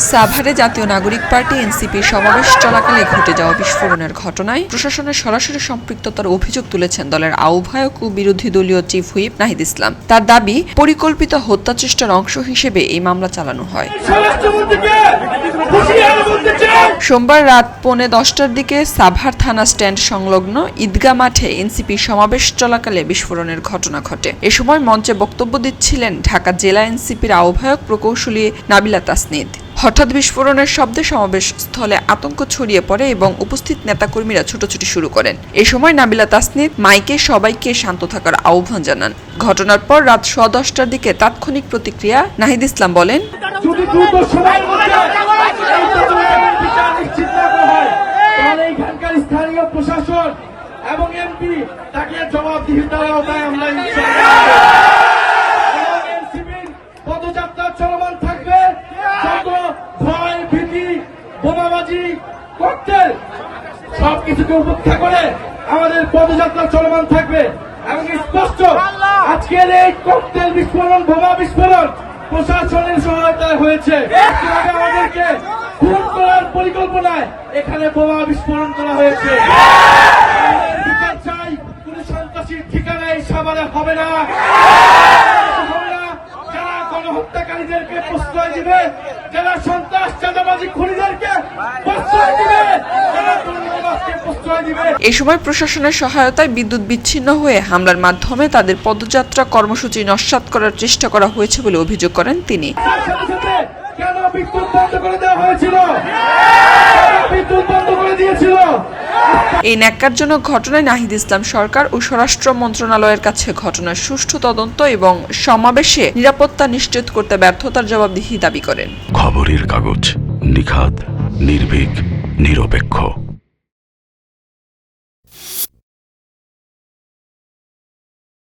সাভারে জাতীয় নাগরিক পার্টি এনসিপির সমাবেশ চলাকালে ঘটে যাওয়া বিস্ফোরণের ঘটনায় প্রশাসনের সরাসরি সম্পৃক্ততার অভিযোগ তুলেছেন দলের আহ্বায়ক ও বিরোধী দলীয় চিফ হুইপ নাহিদ ইসলাম। তার দাবি, পরিকল্পিত হত্যাচেষ্টার অংশ হিসেবে এই মামলা চালানো হয়। সোমবার রাত 10:45টার দিকে সাভার থানা স্ট্যান্ড সংলগ্ন ঈদগাহ মাঠে এনসিপি সমাবেশ চলাকালে বিস্ফোরণের ঘটনা ঘটে। এ সময় মঞ্চে বক্তব্য দিচ্ছিলেন ঢাকা জেলা এনসিপির আহ্বায়ক প্রকৌশলী নাবিলা তাসনিদ। হঠাৎ বিস্ফোরণের শব্দে সমাবেশ স্থলে আতঙ্ক ছড়িয়ে পড়ে এবং উপস্থিত নেতাকর্মীরা ছুটোছুটি শুরু করেন। এ সময় নাবিলা তাসনিদ মাইকে সবাইকে শান্ত থাকার আহ্বান জানান। ঘটনার পর রাত 10:15টার দিকে তাৎক্ষণিক প্রতিক্রিয়া নাহিদ ইসলাম বলেন, স্থানীয় প্রশাসন এবং এমপি তাকে জবাবদিহিতার আওতায় আমরা পদযাত্রা চলমান থাকবে। যত ভয় ভীতি বোমাবাজি ককটেল সবকিছুকে উপেক্ষা করে আমাদের পদযাত্রা চলমান থাকবে এবং স্পষ্ট আজকের এই ককটেল বিস্ফোরণ বোমা বিস্ফোরণ প্রশাসনের সহায়তায় হয়েছে। আমাদেরকে খুন করার পরিকল্পনায় এখানে বোমা বিস্ফোরণ করা হয়েছে। চাই কোন সন্ত্রাসীর ঠিকানা এই সাভারে হবে না। যারা গণহত্যাকারীদেরকে প্রশ্রয় দিবে, যারা সন্ত্রাস চাঁদাবাজি খুনিদেরকে প্রশ্রয় দিবে, যারা দুর্নীতিবাজকে প্রশ্রয় দিবে। এই সময় প্রশাসনের সহায়তায় বিদ্যুৎ বিচ্ছিন্ন হয়ে হামলার মাধ্যমে তাদের পদযাত্রা কর্মসূচি নস্যাৎ করার চেষ্টা করা হয়েছে বলে অভিযোগ করেন তিনি। কেন বিদ্যুৎ বন্ধ করে দেওয়া হয়েছিল? বিদ্যুৎ বন্ধ করে দিয়েছিল। এই ন্যাক্কারজনক ঘটনায় নাহিদ ইসলাম সরকার ও স্বরাষ্ট্র মন্ত্রণালয়ের কাছে ঘটনার সুষ্ঠু তদন্ত এবং সমাবেশে নিরাপত্তা নিশ্চিত করতে ব্যর্থতার জবাবদিহি দাবি করেন। খবরের কাগজ, নিখাত, নির্ভীক, নিরপেক্ষ।